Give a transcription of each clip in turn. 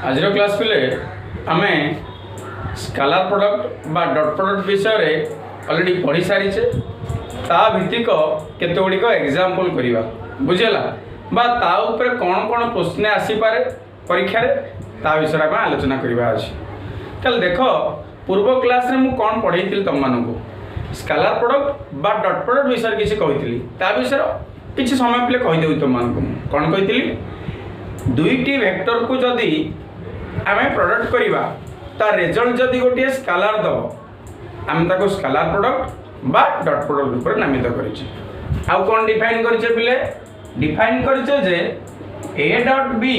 आज क्लास पिले आमे स्केलर प्रोडक्ट बा डॉट प्रोडक्ट विषय रे ऑलरेडी पढ़ी सारीचे ता भित्तिक केते गुड़िक एग्जांपल करवा बुझेला बा ता ऊपर कौन कौन प्रश्न आसी पारे परीक्षा रे ता विषय में आलोचना करवा अछि। चल देखो पूर्व क्लास रे मु कौन पढ़ाई तुम मानू स्केलर प्रोडक्ट बा डॉट प्रोडक्ट विषय किसी कही ता विषय किसी समय पे कहीदेवी तुम मानू कौन कही दुईटी वेक्टर को जदि आम प्रोडक्ट करवा ता रिजल्ट जदि गोटे स्केलर दब आम ताको स्केलर प्रोडक्ट बा डॉट प्रोडक्ट ऊपर नामित कर आउ कौन डिफाइन करछे पिले डिफाइन करछे जे A dot B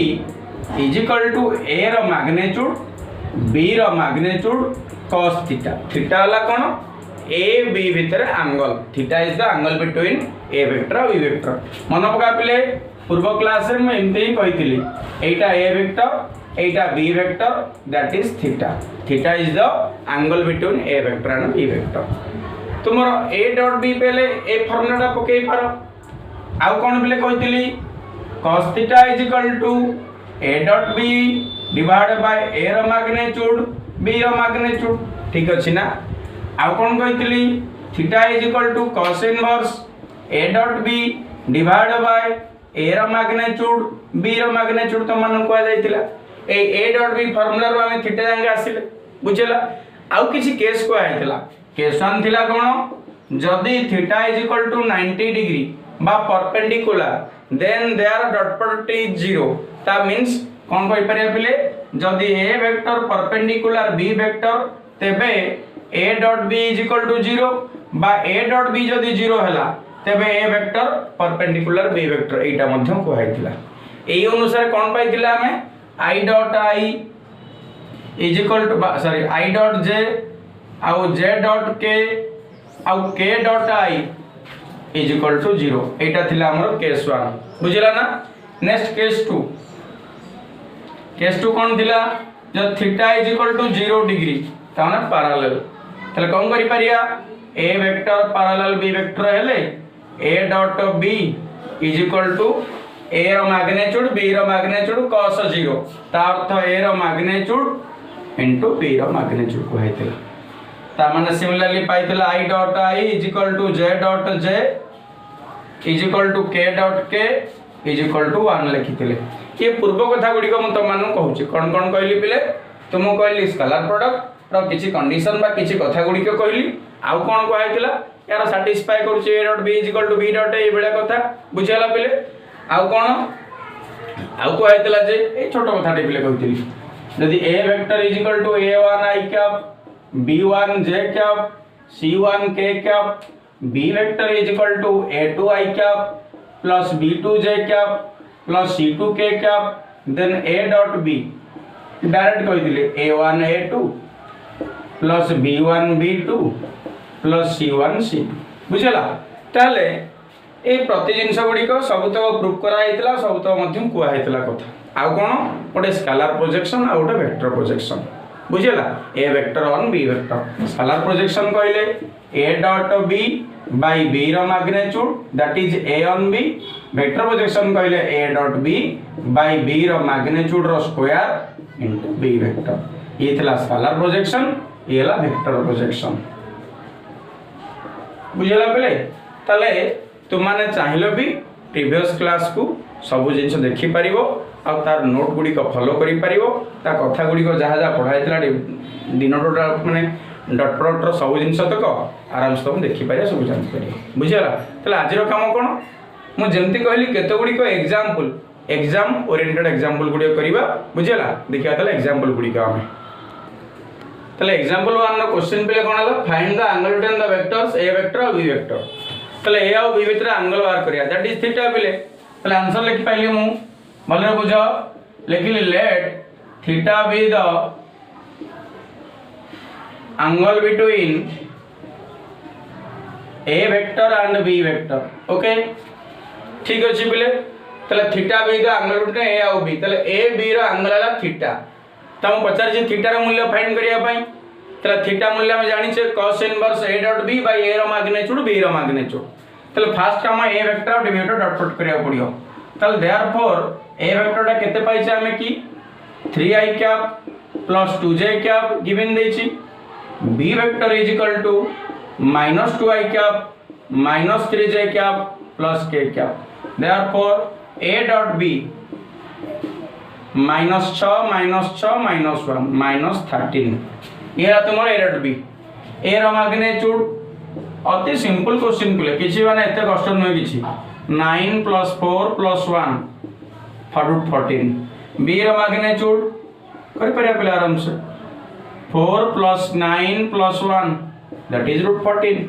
is equal to A रो मैग्नीट्यूड बी रो मैग्नीट्यूड cos थीटा थीटा वाला कौन ए बी भितर angle theta is the angle between A vector और बी वेक्टर मन पका पिले पूर्व क्लास रे मैं एमते ही कहितली एटा ए वेक्टर एटा B vector that is theta theta is the angle between A vector and B vector तुमर ए डॉट बी पहले ए फॉर्मूला पके पारो आउ कोन पहले कहितली cos theta is equal to A dot B divided by A रो magnitude B रो magnitude ठीक अछि ना आउ कोन कहितली theta is equal to cos inverse A dot B divided by A रो मैग्नीट्यूड बी रो मैग्नीट्यूड तो मन को जाइतिला ए डॉट बी फार्मूला रो हम थीटा जांगे आसिले बुझेला आउ किछि केस को आइतिला केस वन थिला कोन जदी theta is equal to 90 degree बा perpendicular then their dot product is 0 ता मींस कोन कहि परिया पिले जदी A vector perpendicular B vector तेबे A dot B is equal to 0 बा ए डॉट बी जदी 0 हला तेबे A vector perpendicular B vector एटा मध्यम को आइतिला एई अनुसार कोन पाइतिला हमें I dot I is equal to sorry I dot J आउ J डॉट K आउ K dot I is equal to 0 एटा थिला हमर केस 1 बुझिला ना नेक्स्ट केस 2 कोन थिला जब theta is equal to 0 degree ताना पैरेलल तले कोन करि परिया A vector parallel B vector हेले A dot B is equal to A रो मैग्नीट्यूड बी रो मैग्नीट्यूड cos 0 ता अर्थ ए रो मैग्नीट्यूड इनटू बी रो मैग्नीट्यूड को हेतिला ता माने सिमिलरली पाइतला I dot I is equal to J dot J is equal to K dot K is equal to 1 लिखितिले ये पूर्व कथा गुडी को म त मानु कहूची कोन कोन कहली पिले तुम कहली स्केलर प्रोडक्ट रो किछि कंडीशन बा किछि कथा गुडी को कहली आउ कोन को आइतिला यार सैटिस्फाई करूची A dot B is equal to B dot A बेला कथा बुझियाला पिले आउ कोन आउ को आइतला जे ए छोटो कथा टिपले कहतिली यदि A vector is equal to a1 i cap b1 j cap c1 k cap b vector is equal to a2 i cap plus b2 j cap plus c2 k cap then a dot b direct कहतिले a1 a2 plus b1 b2 plus c1 c2 बुझला ताले ए प्रति जिनस गुडी को सबतक proof करा हितला सबतक मध्यम कुआ हितला कथा आ कोन गोटे स्केलर प्रोजेक्शन आ गोटे वेक्टर प्रोजेक्शन बुझिला A vector on B vector scalar projection कहले A dot B by B रो magnitude that is A on B vector projection कहले A dot B by B रो मैग्नीट्यूड रो स्क्वायर इनटू बी वेक्टर ये थला scalar projection ये ला vector projection बुझिला पले तले तुमने चाहिए भी प्रीवियस क्लास को सब जिन देखी पार आ तार नोट गुड़िक फॉलो करी पारिबो ता कथा गुड़िक जहाँ जहाँ पढ़ाई दिन टोटाल माने डॉट प्रोडक्टर सब जिन तक आराम से तुम देखिपारे सब जानपारे बुझीगला ताले आज काम कौन मुझे कहली केते गुड़िक एग्जाम ओरिएंटेड एग्जांपल गुड़िक करवा बुझीगला देखिया ताले एग्जांपल गुड़िक आम ताले एग्जांपल 1 रो क्वेश्चन पे कोन हला find the angle between the vectors A vector और बी वेक्टर तले ए और बी भितर एंगल बाहर करिया दैट इज थीटा पिले तले आंसर लिखि पाइली मु भले बुझो लिखिली let theta be the angle between A vector and B vector okay ठीक अछि पिले तले theta be the angle between A और बी तले ए बी रो एंगल हला थीटा त हम पचार जे थीटा रो मूल्य फाइंड करिया पई तले थीटा मूल्य हम जानि छे cos inverse a dot b बाय a रो मैग्नीट्यूड b रो मैग्नीट्यूड तले फर्स्ट हम a वेक्टर और b वेक्टर डॉट प्रोडक्ट करिया पड़ियो तले देयरफॉर a वेक्टर टा केते पाइछे हमें की 3i cap plus 2j cap given देछि b vector is equal to minus 2i cap minus 3j cap plus k cap therefore a dot b minus 6 minus 1 minus 13 ये तुम्हारा ए डॉट बी ए रो magnitude अति simple question कुले किछि माने एते कष्ट न किछि 9 plus 4 plus 1 रूट 14 बी रो मैग्नीट्यूड कर परिया पिला आराम से 4 plus 9 plus 1 that is root 14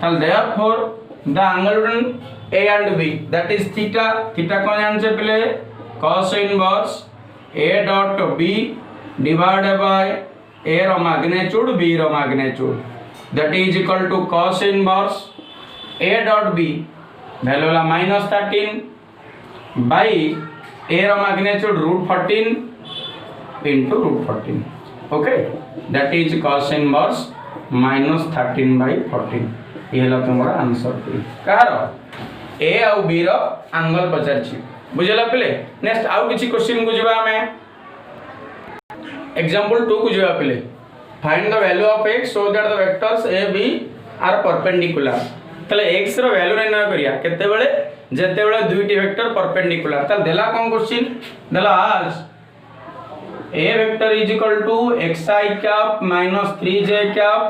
and therefore the angle between a and b that is theta theta कोन जान से पहले cos inverse a dot b divided by a row magnitude b row magnitude that is equal to cos inverse a dot b value la minus 13 by a row magnitude root 14 into root 14 okay that is cos inverse minus 13 by 14 ये ला तुम्हारा answer car a और b रो angle पचार छी बुझला पिले next आउ किछि question को जबा हमें एग्जांपल 2 को जबा पिले find the value of x so that the vectors a b are perpendicular तले x रो वैल्यू निर्णय करिया केते बेले जेते बेले दुईटी वेक्टर परपेंडिकुलर तले देला कोन क्वेश्चन देला आज a vector is equal to xi cap minus 3j cap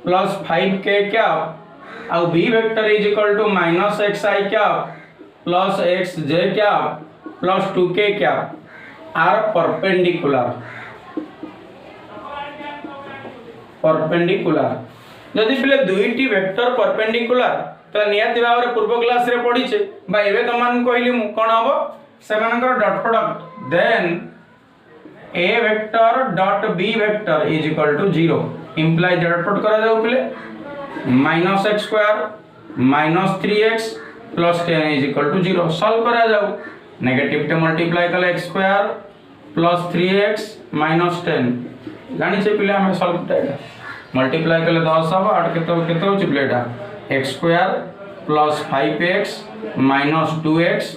plus 5k cap और b vector is equal to minus xi cap plus xj cap plus 2k cap are perpendicular जदि पिले दुईटी vector perpendicular तो नियति भाव रे पूर्व class रे पढी छे बा एबे तमान कहली मु कोन हबो सेमानकर dot product then a vector dot b vector is equal to 0 imply dot product करा जाऊ पिले -x² -3x plus 10 is equal to 0 solve करा जाऊ नेगेटिव टे मल्टीप्लाई कले x² plus 3x minus 10 जानि छे पिले हम सॉल्व करता मल्टीप्लाई कले 10 अब 8 केते होची प्लेटा x² plus 5x minus 2x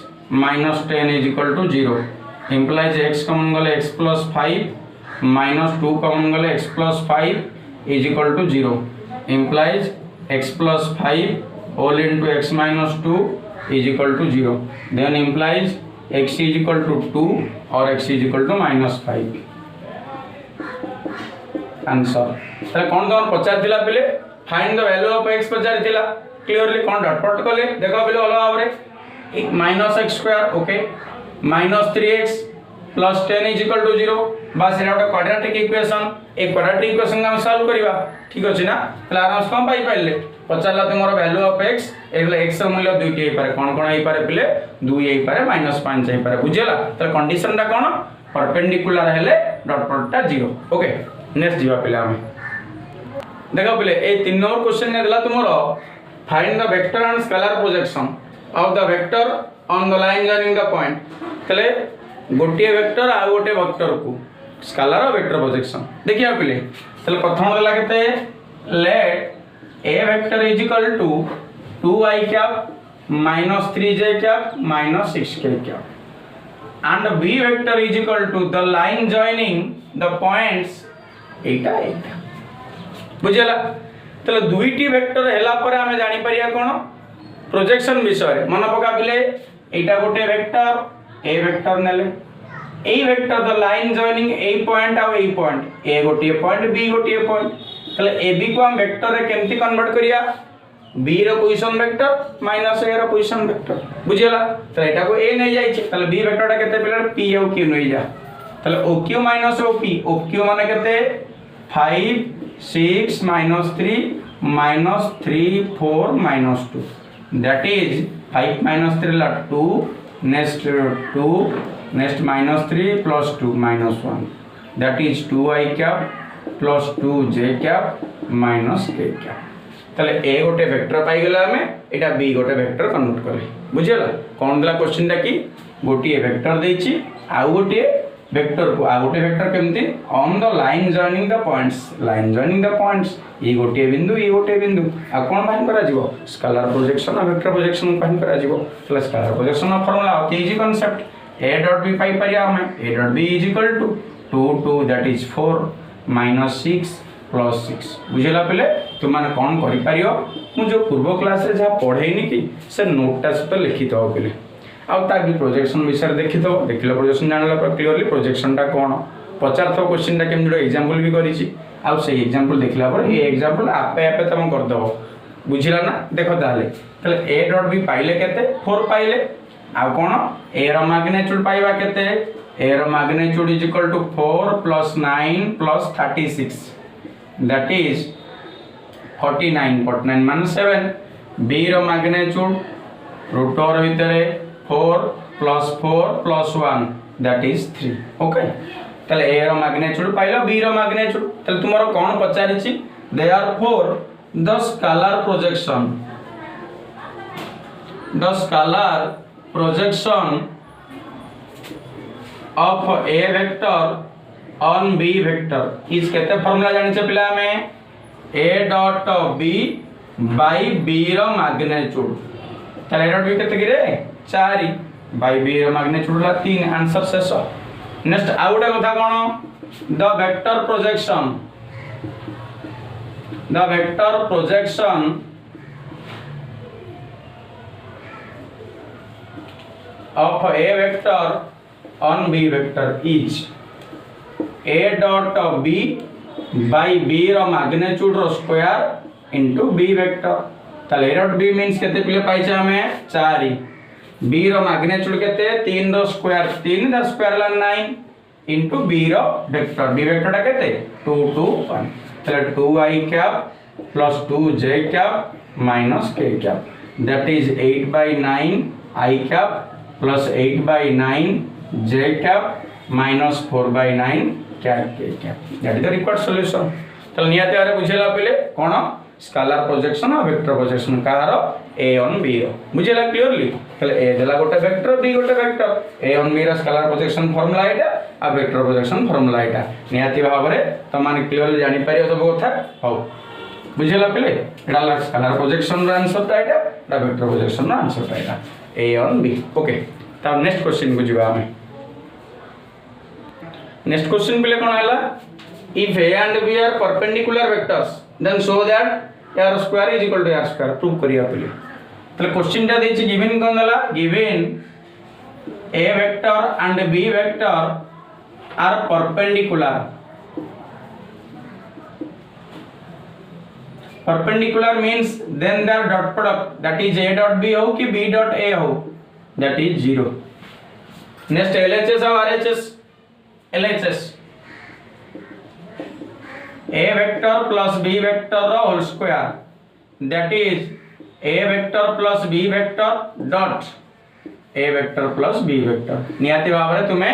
minus 10 is equal to 0 implies x common गले x plus 5 minus 2 कॉमन गले x plus 5 is equal to 0 implies x plus 5 whole into x minus 2 is equal to 0 then implies x is equal to 2 or x is equal to minus 5 answer तले कोन कोन पचार दिला पिले find the value of x पचार दिला clearly कोन dot product कले देखो पिले अलग भाव रे -x² okay -3x plus 10 is equal to 0 बस एटा ଗୋଟେ quadratic equation a quadratic equation हम सॉल्व करबा ठीक अछि ना तले आराम से कम पाई पाइले पचारला तुमरो वैल्यू ऑफ x एगला x र मूल्य 2 टी पारे कोन कोन आइ पारे पिले 2 आइ पारे -5 आइ पारे बुझला त कंडीशन ता कोन परपेंडिकुलर हेले डॉट प्रोडक्ट ता 0 ओके नेक्स्ट जीवा पिले हम देखो पिले ए 3 नंबर क्वेश्चन ने देला तुमरो find the vector and scalar projection of the vector on the line joining the point तले गोटे वेक्टर आ गोटे वेक्टर को स्केलर और वेक्टर प्रोजेक्शन देखिया पिले तले प्रथम देला केते let a vector is equal to 2i cap minus 3j cap minus 6k cap and b vector is equal to the line joining the points 8 बुझला तले दुईटी वेक्टर हैला पर हमें जानि परिया कोन प्रोजेक्शन विषय मन पका पिले एटा गोटे वेक्टर a वेक्टर नेले a vector the line joining a point आ ए पॉइंट a गोटे पॉइंट b गोटे पॉइंट तले a b को हम वेक्टर रे केमती कन्वर्ट करिया b रो पोजीशन वेक्टर माइनस a रो पोजीशन वेक्टर बुझला त एटा को a नै जाय छै तले b वेक्टर टा केते पिले p और q नै जा तले oq minus op oq माने केते 5 6 minus 3 minus 3 4 minus 2 that is 5 minus 3 la 2 next 2 next minus 3 plus 2 minus 1 that is 2i cap plus 2j cap minus k cap तले a गोटे वेक्टर पाई गेला हमें एटा b गोटे वेक्टर कन्वर्ट करले बुझियला कोन दला question दा की गोटे वेक्टर देछि आ गोटे वेक्टर को आ गोटे वेक्टर केमती on the line joining the points ये गोटे बिंदु आ कोन फाइन करा जीवो स्केलर प्रोजेक्शन आ वेक्टर प्रोजेक्शन फाइन करा जीवो तले स्केलर प्रोजेक्शन फॉर्मूला के जी कांसेप्ट ए डॉट बी पाई परिया हमें A dot B is equal to 2 2 that is 4 minus 6 plus 6 बुझेला पहले तुम मैंने कौन कर पारियो मु जो पूर्व क्लास रे जहाँ पढ़ेनी कि से नोटा सहित लिखि दो पहले आउ भी प्रोजेक्शन विषय देखी दो देखिल प्रोजेक्शन जानला पर क्लियरली प्रोजेक्शन टा कौन पचार थो क्वेश्चन टा केमि एग्जांपल भी करिछि आउ से एग्जांपल देखला पर ए एग्जांपल आपे आपे तुम कर दो बुझिला ना देखो ताले ए डॉट बी पाइले केते 4 पाइले आ कोन ए रो मैग्नीट्यूड पाइबा केते ए रो magnitude is equal to 4 plus 9 plus 36 that is 49 49 minus 7 b रो मैग्नीट्यूड रूट ओवर भितरे 4 प्लस 1 दैट इज 3 ओके ताले ए रो मैग्नीट्यूड पाइलो बी रो मैग्नीट्यूड ताले तुमरो कोन पचारिछि therefore the scalar projection of a vector on b vector is केते फार्मूला जानि छ पिला में a dot b by b रो मैग्नीट्यूड ताले a dot b केते गिरे 4 by b रो मैग्नीट्यूड ला 3 आंसर शेष नेक्स्ट आउटा कथा कोन द vector projection of a vector on b vector is a dot b by b रो मैग्नीट्यूड रो स्क्वायर into b vector ताले a dot b मींस केते पिले पाइछा हमें 4 b रो मैग्नीट्यूड केते 3 रो स्क्वायर 3 द स्क्वायर ला 9 into b रो वेक्टर b वेक्टर टा केते 2 2 1 ताले 2i cap plus 2j cap minus k cap that is 8 by 9 i cap plus 8 by 9 j cap minus 4 by 9 cap k cap that is the required solution ताले नियाते आरे बुझेला पहले कोन scalar projection और vector projection कार a on b रो बुझेला clearly ताले a देला गोटे वेक्टर b गोटे वेक्टर a on b रो स्केलर प्रोजेक्शन फार्मूला एटा आ वेक्टर प्रोजेक्शन फार्मूला एटा नियाती भाबरे त माने क्लियरली जानि पारियो सब कथा हो बुझेला पहले एटा स्केलर प्रोजेक्शन रो आंसर ता एटा एटा वेक्टर प्रोजेक्शन रो आंसर ता एटा a on b ओके ता नेक्स्ट क्वेश्चन को जिबा हमें नेक्स्ट क्वेश्चन पहले कोन हला if a and b are perpendicular vectors then show that r square is equal to r square prove करिया पहले तले क्वेश्चन टा देछि गिवन कोन हला given a vector and b vector are perpendicular means then their dot product that is a dot b हो कि b dot a हो that is 0 next LHS और RHS LHS a vector plus b vector whole square that is a vector plus b vector dot a vector plus b vector नियाती भाबरे तुमे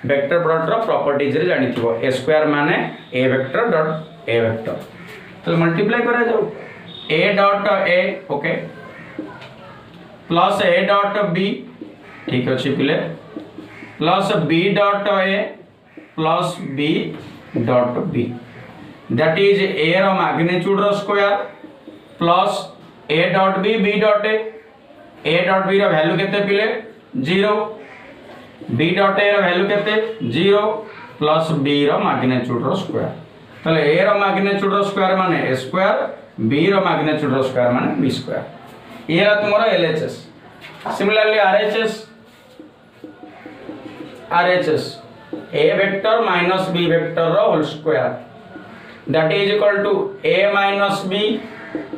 vector product रो properties रे जानि थिबो a square माने a vector dot a vector तो multiply करा जाओ a dot a okay plus a dot b ठीक अछि पिले plus b dot a plus b dot b that is a रो मैग्नीट्यूड रो square plus a dot b dot a dot b रो value केते पिले 0 b dot a रो value केते 0 प्लस b रो मैग्नीट्यूड रो स्क्वायर तले a रो मैग्नीट्यूड रो स्क्वायर माने a स्क्वायर b रो मैग्नीट्यूड रो स्क्वायर माने b स्क्वायर ये तुम्हारा LHS similarly RHS a vector minus b vector रो whole square that is equal to a minus b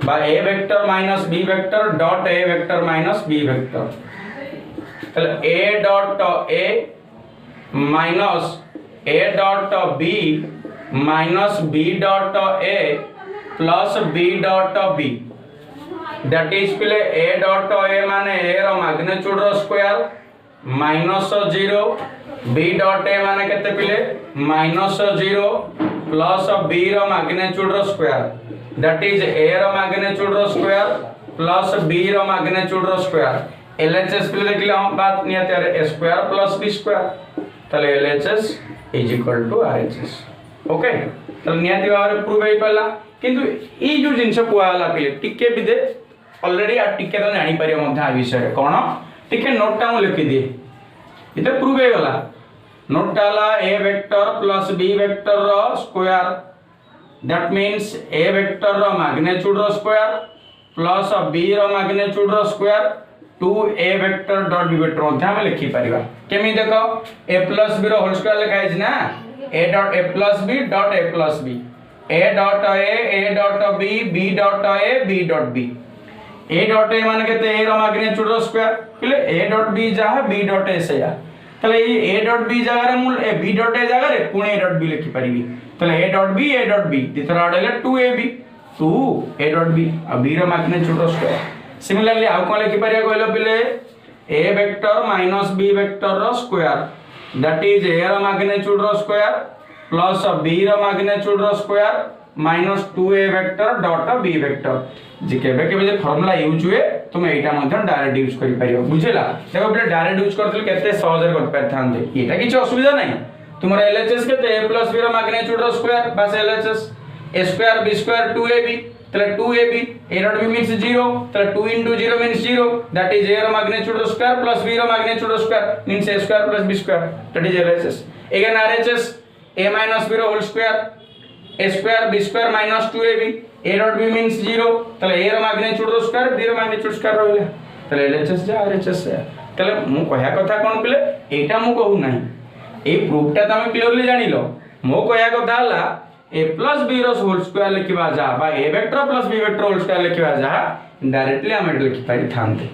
by a vector minus b vector dot a vector minus b vector तले a dot a minus a dot b minus b dot a plus b dot b that is pile a dot a माने a रो magnitude रो square minus 0 b dot a माने केते पिले minus 0 plus b रो magnitude रो square that is a रो magnitude रो स्क्वायर प्लस b रो मैग्नीट्यूड रो स्क्वायर LHS पिले देखले हम बात नियत है a स्क्वायर प्लस b स्क्वायर तले LHS is equal to RHS okay तले नियत भाबरे प्रूव होई पला किंतु ई जो जिंस कोआला पिले टिके भी दे ऑलरेडी आ टिके तो जानि परियो मध्य आ विषय कोन टिके नोट टा लिखि दिए इते प्रूव हे गला नोट डाला a vector plus b vector रो square that means a vector रो मैग्नीट्यूड रो स्क्वायर प्लस b रो मैग्नीट्यूड रो square 2a vector dot b vector मध्ये हम लिखि परिबा केमि देखो a प्लस b रो होल स्क्वायर लिखा है ना a dot a plus b dot a plus b a dot a dot b b dot a b dot b a dot a मान केते a रो मैग्नीट्यूड रो स्क्वायर कहले a dot b जहा b dot a से या तले a dot b जगह रे मूल a b डॉट a जगह रे पुणे a डॉट b लिखि परिबी तले a डॉट b दिथरा आडले 2ab 2a डॉट b आ b रो मैग्नीट्यूड रो स्क्वायर सिमिलरली आउ कोन लिखि परिया कहलो पिले a vector minus b vector रो स्क्वायर दैट इज a रो मैग्नीट्यूड रो स्क्वायर प्लस b रो मैग्नीट्यूड रो square minus 2a vector dot b vector जे केबे केबे जे फार्मूला यूज हुए तुम एटा मध्ये डायरेक्ट यूज करि परियो बुझिला देखो पिले डायरेक्ट यूज करथले केते सहज रे कर परथांते एटा किछ असुविधा नै तुमरा LHS केते a प्लस b रो मैग्नीट्यूड रो स्क्वायर बस LHS a square b square 2ab तले 2ab a dot b means 0 तले 2 into 0 means 0 that is a रो मैग्नीट्यूड रो स्क्वायर प्लस b रो मैग्नीट्यूड रो square means a square plus b square that is LHS again RHS a minus b रो whole square a square b square minus 2ab a dot b means 0 तले a रो magnitude रो square b रो magnitude square रहले तले LHS जा RHS तले मु कहया कथा कोन पिले एटा मु कहू नाही ए प्रूफटा तमे क्लियरली जानिलो मो कहया कथा हला a प्लस b रो होल स्क्वायर लिखिबा जा बा a vector plus b vector whole square लिखिबा जा डायरेक्टली हम एटा लिखि पारि थांते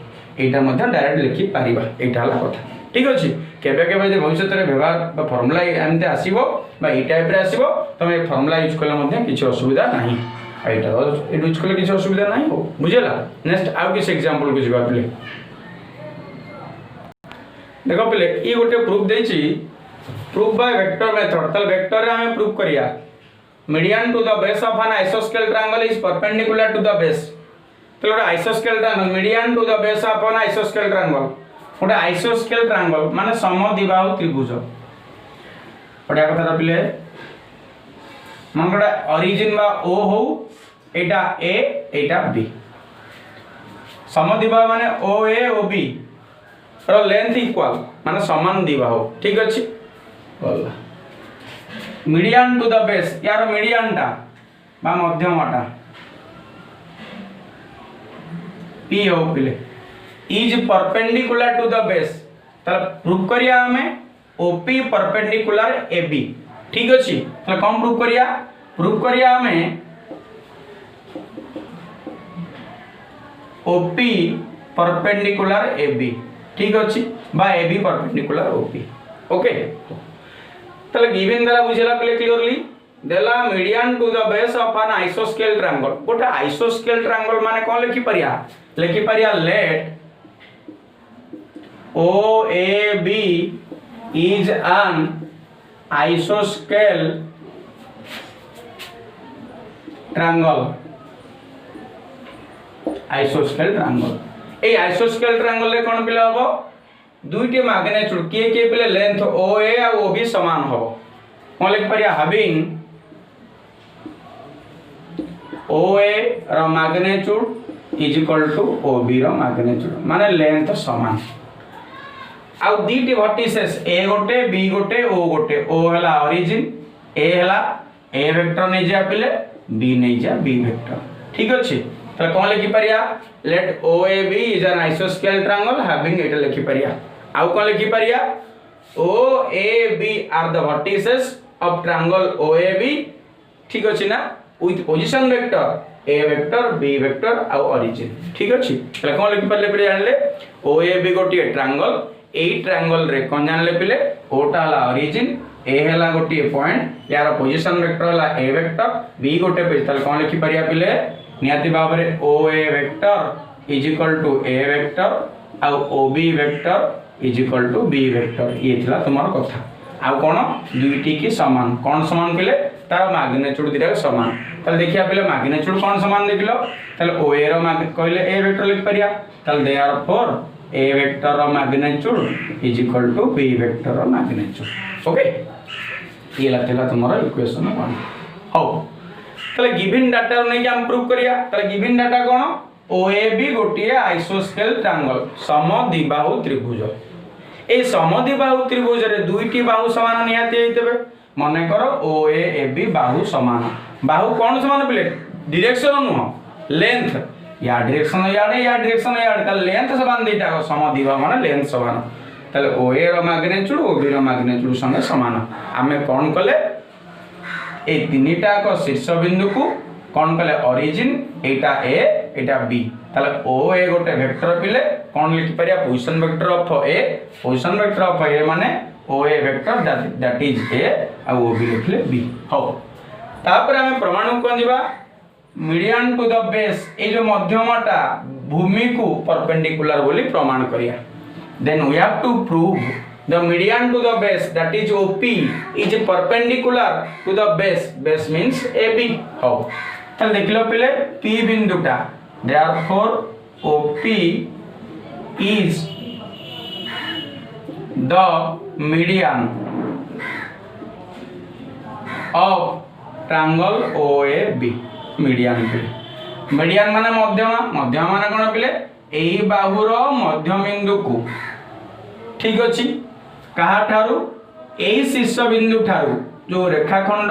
एटा मध्ये डायरेक्ट लिखि पारिबा एटा हला कथा ठीक अछि केबे केबे जे भविष्य रे व्यवहार बा फार्मूला एमते आसीबो बा ई टाइप रे आसीबो तमे फार्मूला यूज करले मध्ये किछ असुविधा नाही एटा यूज करले किछ असुविधा नाही हो बुझेला नेक्स्ट आउ किछ एग्जांपल को जिबा पले देखो पले ई गोटे प्रूफ देछि प्रूफ बाय वेक्टर मेथड तल वेक्टर रे हम प्रूफ करिया median to the base of an isosceles triangle is perpendicular to the base तो गोटे isosceles triangle median to the base of an isosceles triangle गोटे isosceles triangle माने समद्विबाहु त्रिभुज पढिया कथा रपिले मन गोटे origin बा o हो एटा a एटा b समद्विबाहु माने oa ob रो लेंथ इक्वल माने समान द्विबाहु ठीक अछि बोला मीडियन टू द बेस यार मीडियन टा बा मध्यमटा p हो पिले is perpendicular to the base त प्रूफ करिया हमें op परपेंडिकुलर ab ठीक अछि त कम प्रूफ करिया हमें op परपेंडिकुलर ab ठीक अछि बा ab परपेंडिकुलर op ओके तले गिवन दला बुझेला पले क्लियरली देला median to the base of an आइसोस्केल ट्रायंगल गोटे आइसोस्केल ट्रायंगल माने कोन लिखि परिया let OAB is an isosceles triangle a आइसोस्केल ट्रायंगल रे कोन पिला हबो दुईटी मैग्नीट्यूड के पिले लेंथ OA और OB समान हो कोन लिख परिया हैविंग OA रो magnitude is equal to OB रो मैग्नीट्यूड माने लेंथ समान आ दुईटी वर्टिसेस A गोटे B गोटे O गोटे O हला ओरिजिन A हला A वेक्टर नै जा पिले B नै जा B वेक्टर ठीक अछि त कोन लिखि परिया let OAB is an isosceles triangle having एटा लिखि परिया आउ कोन लिखि परिया OAB are the vertices of triangle OAB ठीक अछि ना with position vector A vector B vector uh origin ठीक अछि त कोन लिखि परले पिले जानले OAB गोटी ट्रायंगल एई ट्रायंगल रे कोन जानले पिले O टा हला origin A हला गोटी पॉइंट यार पोजीशन वेक्टर हला A वेक्टर B गोटे पे त कोन लिखि परिया पिले नियति बाबरे OA vector is equal to A vector आ OB vector is equal to B vector ये थिला तुम्हार कथा आ कोन दुईटी की समान कोन समान पिले तार मैग्नीट्यूड दिरा समान तले देखिया पिले मैग्नीट्यूड कोन समान देखिलो तले OA रो कहले A वेक्टर लिख परिया तले देयरफॉर A वेक्टर रो magnitude is equal to B vector रो मैग्नीट्यूड ओके ये लातेला तुम्हारा इक्वेशन 1 हो तले गिवन डाटा नै कि हम प्रूफ करिया तले गिवन डाटा कोन OAB गोटिए आइसोस्केल ट्रायंगल समद्विबाहु त्रिभुज ए समद्विबाहु त्रिभुज रे दुईटी बाहु समान निहाती होइतबे मन कर ओ ए बी बाहु समान बाहु कौन समान पिले डायरेक्शन नुह लेंथ या डायरेक्शन याडे या डायरेक्शन याडे त लेंथ समान दीटा समद्विबाहु माने लेंथ समान तले ओ ए रो मैग्नीट्यूड ओ बी रो मैग्नीट्यूड संगे समान आमे कोन कले ए तीनटा को शीर्ष बिंदु को कोन कले ओरिजिन एटा ए एटा बी तले ओ ए गोटे वेक्टर पिले कोन लिखि परिया position vector of a position vector of a माने O A vector that is a आ ओ बी लिखले बी हो तापर हमें प्रमाण को जीवा मीडियन टू द बेस ए जो मध्यमटा भूमि को परपेंडिकुलर बोली प्रमाण करिया then we have to prove the median to the base that is OP is perpendicular to the base means AB how तल देख लो पहले P बिंदुटा therefore OP is the median of triangle OAB median median माने मध्यमा मध्यमा माने कोन पहले एही बाहुर मध्य बिंदु को ठीक अछि कहा ठारू एही शीर्ष बिंदु ठारू जो रेखाखंड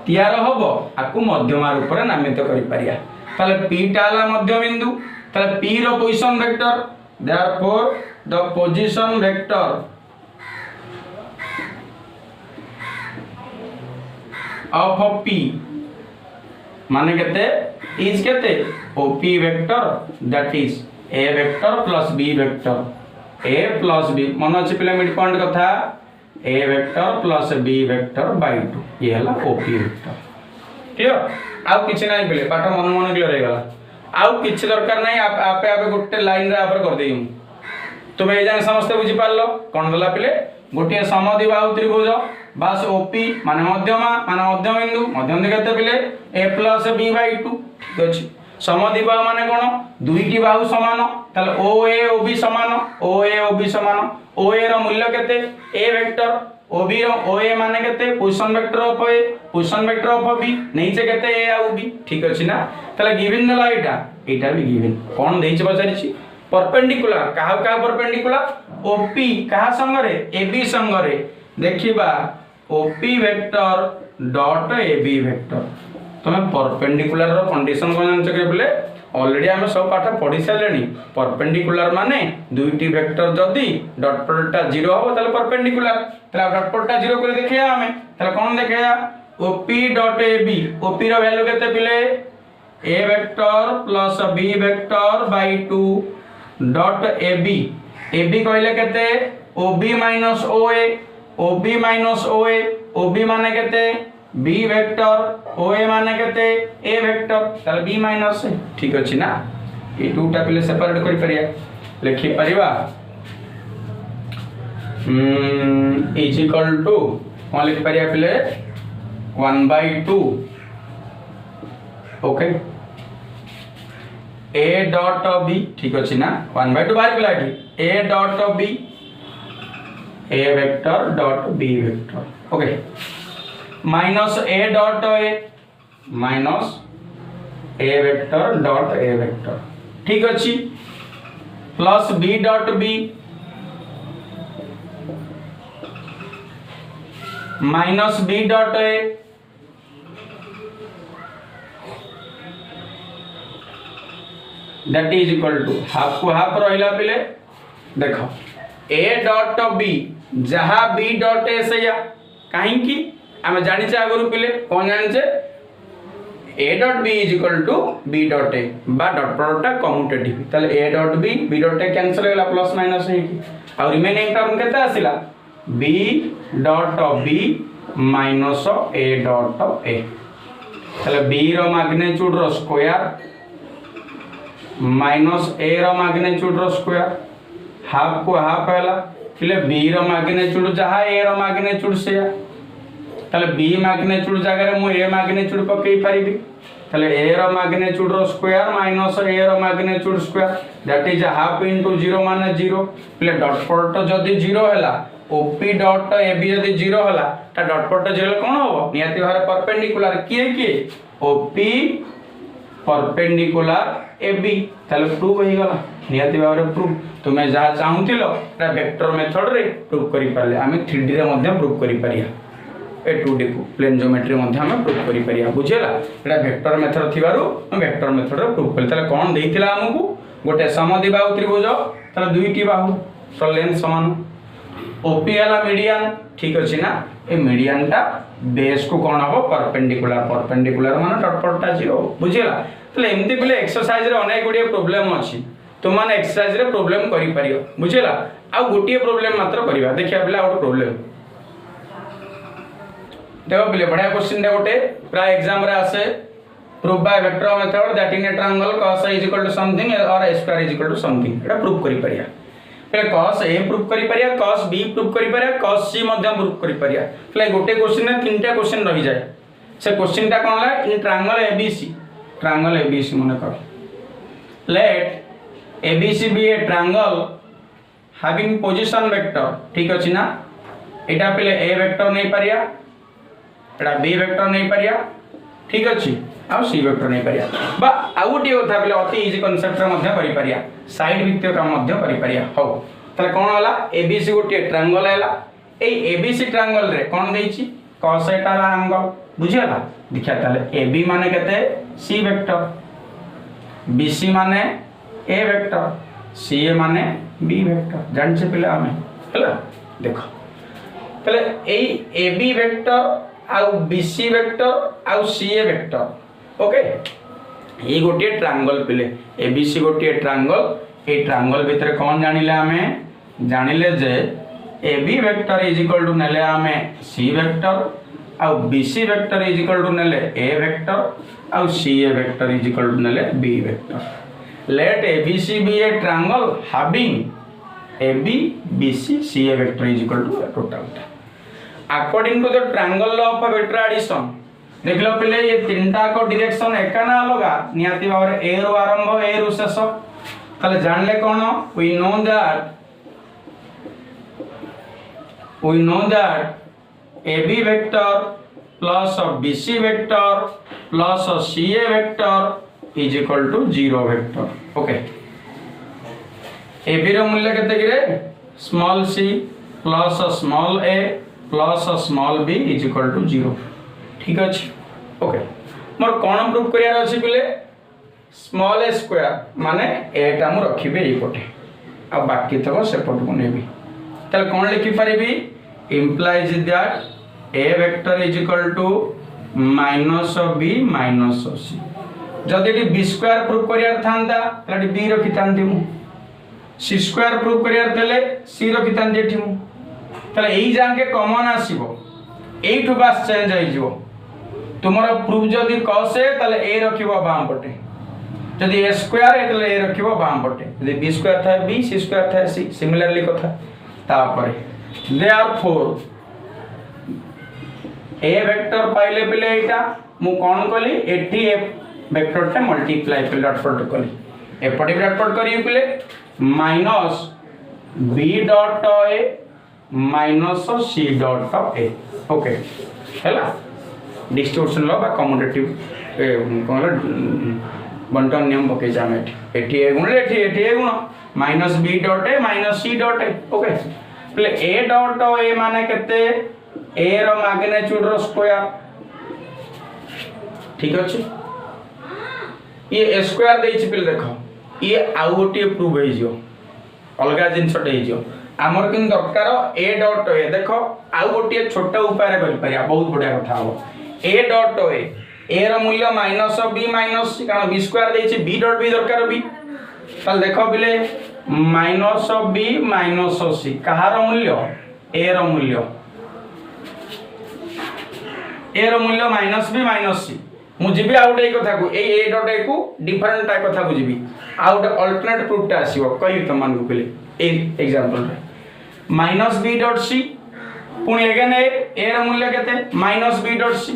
तैयार हबो आकु मध्यमा रूप रे नामित करि परिया ताले p टाला मध्य बिंदु ताले p रो position vector therefore the position vector of p माने केते इज केते OP vector that is A vector plus B vector A plus B मन अछि पिला मिड पॉइंट कथा A vector plus B vector by 2 ये हला OP वेक्टर क्लियर आउ किछ नै पिले पाठ मन मन क्लियर हे गला आउ किछ दरकार नै आपे आपे गोटे लाइन रे आपर कर देइम तुमे ए जान समस्त बुझी पारलो कोन दला पिले गोटे समद्विबाहु त्रिभुज बास OP माने मध्यमा माने मध्य बिंदु मध्यम केते पिले A प्लस B बाय 2 ठीक अछि समद्विबाहु माने कोन दुईटी बाहु समान ताले OA OB समान OA OB समान OA रो मूल्य केते A वेक्टर OB रो OA माने केते position vector of A position vector of B नीचे केते A आ B ठीक अछि ना ताले गिवन दला एटा भी गिवन कोन देइछ बचारिछि परपेंडिकुलर कहा कहा परपेंडिकुलर OP कहा संगरे AB संगरे देखिबा OP vector dot AB vector तमे परपेंडिकुलर रो कंडीशन को जानछ के बोले ऑलरेडी हम सब पाठ पढि सालेनी परपेंडिकुलर माने दुईटी वेक्टर जदी डॉट प्रोडक्ट 0 हो ताले परपेंडिकुलर ताले डॉट प्रोडक्ट 0 करे देखिया हमें ताले कोन देखिया OP डॉट AB OP रो वैल्यू केते पिले A vector plus B vector by 2 dot AB AB कहले केते OB minus OA OB minus OA OB माने केते B वेक्टर OA माने केते A वेक्टर ताले B माइनस ठीक अछि ना ए टूटा पले सेपरेट करि परिया लिखि परिबा इज इक्वल टू कोन लिखि परिया पले 1/2 ओके A डॉट B ठीक अछि ना 1/2 बाहर पिला A dot B A vector dot B vector okay minus A dot A minus A vector dot A vector ठीक अछि plus B dot B minus B dot A that is equal to half को half रहिला पिले देखो A dot B जहा B dot A से या काहे की हम जानि छ आगरु पिले कोन जानि छ A dot B is equal to B dot A बा डॉट प्रोडक्ट कम्यूटेटिव तले A dot B B dot A cancel होला प्लस माइनस हे की और रिमेनिंग टर्म केता आसिला B dot B minus A dot A तले B रो मैग्नीट्यूड रो स्क्वायर माइनस A रो मैग्नीट्यूड रो स्क्वायर हाफ को हाफ हैला फिले B रो मैग्नीट्यूड जहा A रो मैग्नीट्यूड से ताले B मैग्नीट्यूड जगह रे मु A मैग्नीट्यूड पकई परिबी ताले A रो मैग्नीट्यूड रो स्क्वायर माइनस A रो magnitude square that is half into 0 माने 0 फिले डॉट प्रोडक्ट जदी 0 हैला OP डॉट AB जदी 0 होला ता डॉट प्रोडक्ट 0 कोन होबो नियति भारे परपेंडिकुलर किए OP परपेंडिकुलर AB ताले प्रूव होई गला निहाती भाव में प्रूफ तुम्हें जहाँ चाहूथिलो एटा वेक्टर मेथड रे प्रूफ करि पाले आमे 3D रे मध्य प्रूफ करि परिया ए 2D को प्लेन ज्योमेट्री मध्य आमे प्रूफ करि परिया बुझेला एटा वेक्टर मेथड थिबारु वेक्टर मेथड रे प्रूफ करि ताले कोन देइथिला हमकु गोटे समद्विबाहु त्रिभुज ताले दुईटी बाहु तो लेंथ समान ओपी हला मीडियन ठीक अछि ना ए मीडियन टा बेस को कोन हो परपेंडिकुलर माने डॉट जीरो बुझेला तले एमती बेले एक्सरसाइज रे अनेक गुडी प्रॉब्लम अछि तो माने एक्सरसाइज रे प्रॉब्लम करि परियो बुझेला आ गोटिए प्रॉब्लम मात्र करिवा देखिया बेला आउट प्रॉब्लम देखो बेले बढिया क्वेश्चन दे गोटे प्राय एग्जाम रे आसे proof by vector method that in A triangle cos a = something और a square = something Etah proof करि परिया पहले cos a प्रूफ करि परिया cos b प्रूफ करि परिया cos c मध्य प्रूफ करि परिया पहले गोटे क्वेश्चन में तीनटा क्वेश्चन रहि जाय से क्वेश्चन टा कोन ला इन ट्रायंगल abc मन कर let abc be a triangle having position vector ठीक अछि ना एटा पहले a वेक्टर नै परिया एटा b वेक्टर नै परिया ठीक अछि आ सी वेक्टर नै परिया बा आ गोटे कथा पहले अति इजी कांसेप्ट रे मध्य करि परिया साइड वित्तीय काम मध्य करि परिया हो तले कोन होला abc गोटे ट्रायंगल हैला ए abc ट्रायंगल रे कोन देइछि cos एटा एंगल बुझियला देखिया तले ab माने केते c वेक्टर bc माने a वेक्टर ca माने b वेक्टर जान से पहले हमें हैला देखो तले ए ab वेक्टर आउ bc वेक्टर आउ ca वेक्टर ओके ये गोटे ट्रायंगल पहले abc गोटे ट्रायंगल ए ट्रायंगल भीतर कौन जानिले हमें जानिले जे ab वेक्टर = नेले हमें c वेक्टर आउ bc वेक्टर = नेले a वेक्टर आउ ca वेक्टर = नेले b vector let abc be a triangle having ab bc ca vector = total according to the triangle law of vector addition देख लो पहले ये तीनटा को डायरेक्शन एका ना अलगा नियाती भाव रे a रो आरंभ a रो शेष तले जानले कोन we know that ab vector plus bc vector plus ca vector is equal to 0 vector okay ab रो मूल्य केते गिरे small c plus small a plus small b is equal to 0 ठीक अछि ओके मोर कोन प्रूफ करियार अछि बिले small a square माने a टा मु रखिबे ए पटे आ बाकी तक से पट को नेबी तले कोन लिखि परिबी implies that a vector is equal to minus b minus c जदि b स्क्वायर प्रूफ करियार थांदा तले b रखि थांती मु c स्क्वायर प्रूफ करियार तले c रखि थांती एठी मु तले एई जांके कॉमन आसीबो एठु बास चेंज होई जिवो तुमरा प्रूफ जदि cos ए तले a रखिबो बाम पटे जदि a स्क्वायर है तले a रखिबो बाम पटे जदि b स्क्वायर था b c स्क्वायर था c सिमिलरली कथा तापरे देयरफॉर a वेक्टर पाइले पले एटा मु कोन कली एठी a वेक्टर टे मल्टीप्लाई पे डॉट प्रोडक्ट कली एपटे डॉट प्रोडक्ट करी पले minus b dot a minus c dot a okay हैला डिस्ट्रीब्यूशन लॉ बा कम्यूटेटिव कोन बंटन नियम पके जामे एठी a गुण एठी a गुण minus b dot a minus c dot a okay पले a डॉट a माने केते a रो मैग्नीट्यूड रो स्क्वायर ठीक अछि ये a स्क्वायर देइ छि पले देखो ये आउ गोटे प्रूफ हे जियो अलगा जिंस हे जियो आमर किन दरकार a डॉट a देखो आउ गोटे छोटा उपाय रे कर परिया बहुत बढ़िया कथा हो a डॉट a रो मूल्य माइनस b माइनस c कारण b स्क्वायर देइ छि b डॉट b दरकार b तल देखो बिले माइनस b माइनस c कहार मूल्य a रो मूल्य माइनस b माइनस c मु जिबी आउट ए कथा को ए डॉट ए को डिफरेंट टाइप कथा बुझिबी आउट अल्टरनेट प्रूफ टा आसीबो कहि त मान को पले ए एग्जांपल रे माइनस b डॉट c पुनी अगेन ए रो मूल्य केते माइनस b डॉट c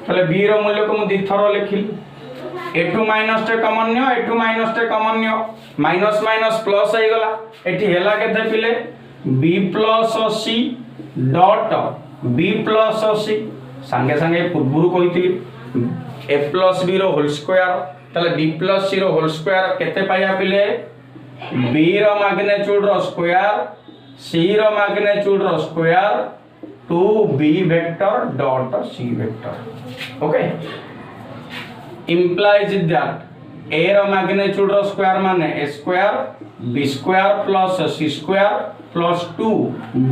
तले b रो मूल्य को मु दी थरो लिखिली a2 माइनस टे कॉमन नियो a2 माइनस टे कॉमन नियो माइनस माइनस प्लस हे गला एठी हेला केते पिले b plus c dot b plus c संगे संगे पूर्वरु कहितली a प्लस b रो होल स्क्वायर ताले b प्लस c रो होल स्क्वायर केते पाइया पिले b रो मैग्नीट्यूड रो स्क्वायर c रो मैग्नीट्यूड रो square 2b vector dot c vector okay implies that a रो मैग्नीट्यूड रो स्क्वायर माने a square b square plus c square plus 2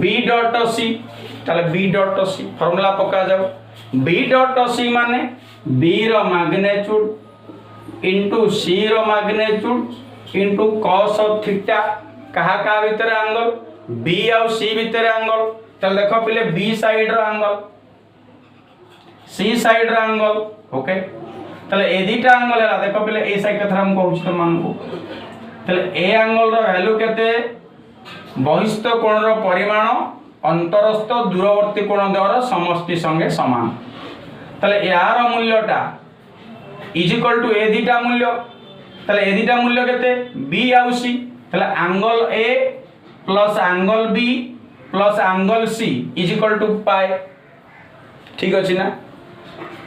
b dot c ताले b डॉट c फार्मूला पका जाओ b dot c माने b रो magnitude into c रो magnitude into cos of theta कहा का भीतर एंगल b और c भीतर एंगल चल देखो पहले b साइड रो एंगल c साइड रो एंगल ओके तले ए दिटा एंगल है देखो पहले ए साइड कथरा हम कहूछ त मानबो तले ए एंगल रो वैल्यू केते बहिस्थ कोण रो परिमाण अंतरस्थ दूरवर्ती कोण द्वारा समष्टि संगे समान तले यार मूल्यटा इज इक्वल टू ए दिटा मूल्य तले ए दिटा मूल्य केते b आउ c तले angle a plus angle b plus angle c is equal to pi ठीक अछि ना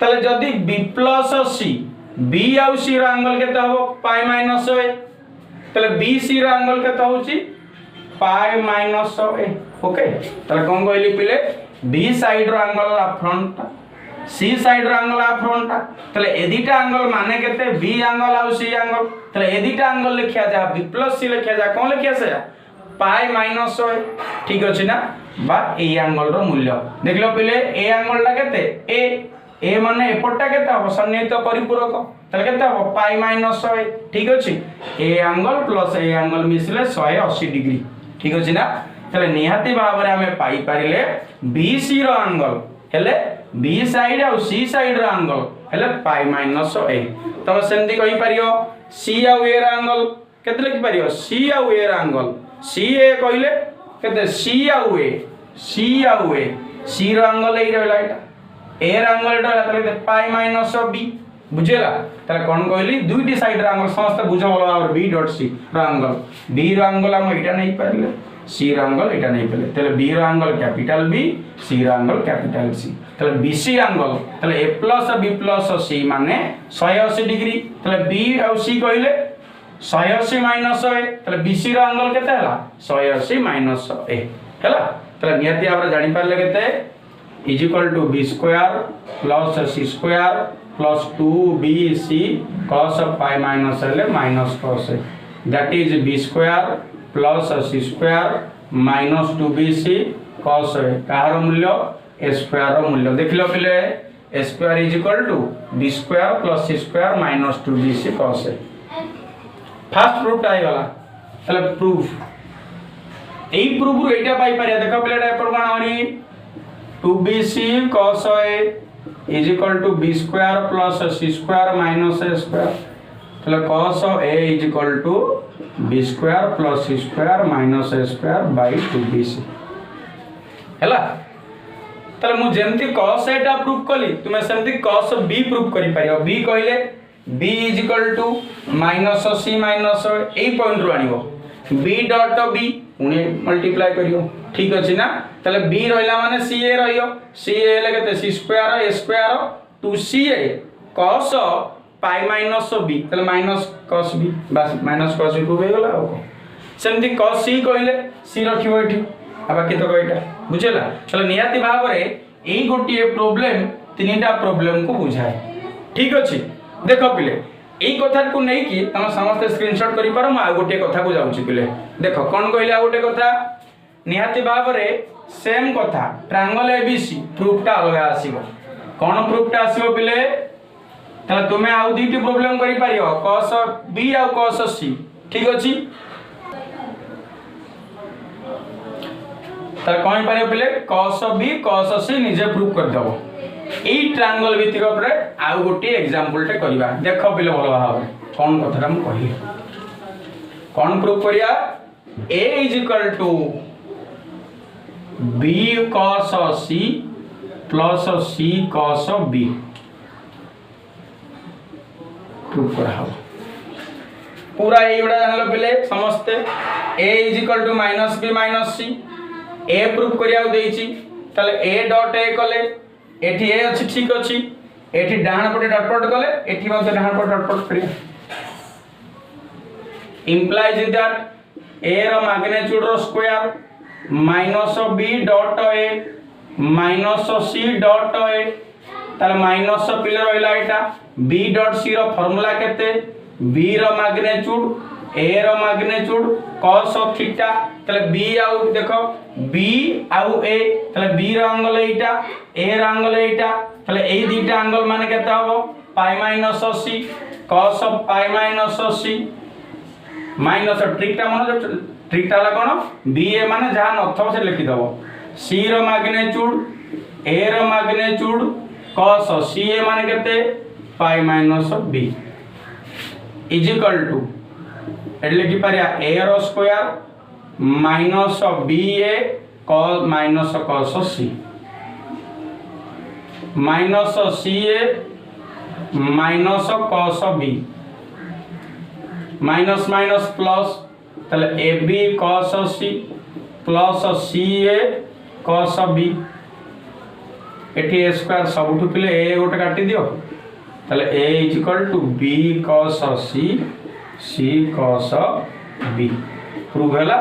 तले जदी b प्लस c b आउ c रो एंगल केते हो पाई माइनस a तले b c रो एंगल केते होची पाई माइनस a ओके तले कोन कहली पिले b साइड रो एंगल ला फ्रंट c साइड रो एंगल ला फ्रंट तले ए दिटा एंगल माने केते b एंगल आउ c एंगल तले ए दिटा एंगल लिखिया जा b प्लस c लिखिया जा कोन लिखिया से पाई माइनस a ठीक अछि ना बा ए एंगल रो मूल्य देखलो पिले ए एंगल ला केते ए माने एपटा केते हो सन्निहित परिपूरक तले केते हो पाई माइनस a ठीक अछि A angle plus A angle मिसले 180 डिग्री ठीक अछि ना तले निहाती भाबरे हमें पाई पारिले BC रो एंगल हेले B साइड और C साइड रो एंगल हेले पाई माइनस a तब सेंती कहि परियो C और A रो एंगल केते लिखि परियो C और A रो एंगल CA कहिले केते C और A C रो एंगल एई रहला एटा A रो एंगल रहला तले पाई माइनस b बुझेला तले कोन कहली दुईटी साइड रो एंगल समस्त बुझो बोला और b डॉट c रो एंगल b रो एंगल हम एटा नहीं पाइले c रो एंगल एटा नहीं पाइले तले b रो एंगल कैपिटल b c रो एंगल कैपिटल c तले bc एंगल तले a plus b plus c माने 180 डिग्री तले b और c कहिले 180 माइनस a तले bc रो एंगल केते हला 180 माइनस a हला तले नियति आपण जानि पारले केते is equal to b square plus c square plus 2bc cos of pi minus l minus cos a that is b square plus c square minus 2bc cos a car मूल्य a square रो मूल्य देखिलो पिले a square is equal to b square plus c square minus 2bc cos a first proof आइ गला तले proof एई proof रो एटा पाई पारिया देखो पिले एटा पर कोन होनी 2bc cos a is equal to b square plus c square minus a square तले cos a is equal to b square plus c square minus a square by 2bc हैला तले मु जेमति cos a टा proof कली तुमे सेमति cos b proof करि पारियो b कहिले b is equal to minus c minus a point रो आनिबो b डॉट b उनी मल्टीप्लाई करियो ठीक अछि ना तले b रहला माने ca रहियो ca ले केते c square a square 2ca cos pi minus b तले माइनस cos b बस माइनस cos b को हो गेला सेमति cos c कहिले c रखिबो एठी आ बाकी तो कइटा बुझेला चलो नियाती भाव रे एई गोटिए प्रॉब्लम तीनटा प्रॉब्लम को बुझाए ठीक अछि देखो पिले एई कथा को नै कि हम समस्त स्क्रीनशॉट करि पारो म आ गोटे कथा को जाउची पिले देखो कोन कइले आ गोटे कथा निहाती भाव रे सेम कथा ट्रायंगल एबीसी प्रूफटा अलगा आसीबो कोन प्रूफटा आसीबो पिले तले तुमे आउ दीटी प्रॉब्लम करि पारियो cos b आ cos c ठीक अछि तले कोन पारियो पिले cos b cos c निजे प्रूफ कर दबो एई ट्रायंगल भित्तिक ऊपर आउ गोटे एग्जांपल टे करबा देखो पिले भलो भाव कोन कथरा हम कहि कोन प्रूफ करिया a is equal to b cos c plus c cos b proof करा हो पूरा एइडा जानलो पिले समस्त a is equal to minus b minus c a proof करिया देइची तले a डॉट a कले एठी ए अछि ठीक अछि एठी डाहाण पटे डॉट प्रोडक्ट कले एठी मते डाहाण पटे डॉट प्रोडक्ट करिया implies that a रो मैग्नीट्यूड रो square minus b dot a minus c dot a ताले माइनस पिले रहला एटा b डॉट c रो फार्मूला केते b रो मैग्नीट्यूड a रो मैग्नीट्यूड cos ऑफ थीटा ताले b आउ देखो b आउ a ताले b रो एंगल एटा a रो एंगल एटा ताले एई दुईटा एंगल माने केते हबो pi minus c cos of pi minus c minus ट्रिकटा मन ट्रिकटा ला कोन b a माने जहां नथो से लिखि दबो c रो मैग्नीट्यूड a रो मैग्नीट्यूड cos c a माने केते pi minus b is equal to एटले कि पारिया a रो square minus b a cos minus cos c minus c a minus cos b minus minus plus तले ab cos c plus ca cos b एठी a square सबठु पिले a गोटे काटी दियो तले a is equal to b cos c c cos b prove हैला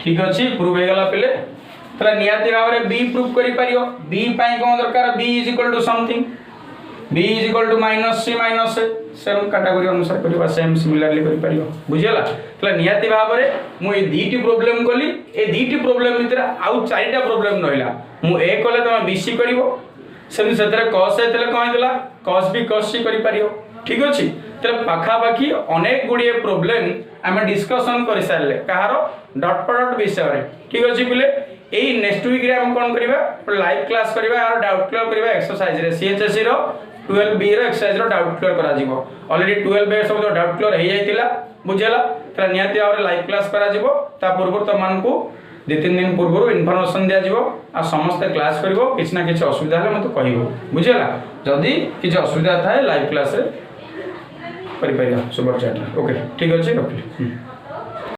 ठीक अछि प्रूव हे गला पिले तला नियाती भाबरे b प्रूव करि पारियो b पई कोन दरकार b is equal to something b is equal to minus c minus a same category अनुसार करबा सेम सिमिलरली करि पारियो बुझियला तला नियाती भाबरे मु ए दीटी प्रॉब्लम कली ए दीटी प्रॉब्लम भितर आउ चारिटा प्रॉब्लम नहिला मु ए कले तमे bc करिवो सेम सेतरे cos ए तले कोन दिला cos b cos c करि पारियो ठीक अछि तले पाखा बाकी अनेक गुडी प्रॉब्लम आमे डिस्कशन करि सारले कहारो डॉट प्रोडक्ट विषय रे ठीक अछि बिले एई नेक्स्ट वीक रे हम कोन करिबा लाइव क्लास करिबा और डाउट क्लियर करिबा एक्सरसाइज रे सीएचएससी रो 12b रो एक्सरसाइज रो डाउट क्लियर करा जिवो ऑलरेडी 12b सब डाउट क्लियर हे जाइतिला बुझेला तला नियाती और लाइव क्लास करा जिवो ता पूर्व त मान को 2-3 दिन पूर्व इन्फॉर्मेशन दिया जिवो आ समस्त क्लास करिवो किछ ना किछ असुविधा हले मते कहिवो बुझेला जदी किछ असुविधा थाए लाइव क्लास रे करि परिया सुपर चैट ओके ठीक अछि रखली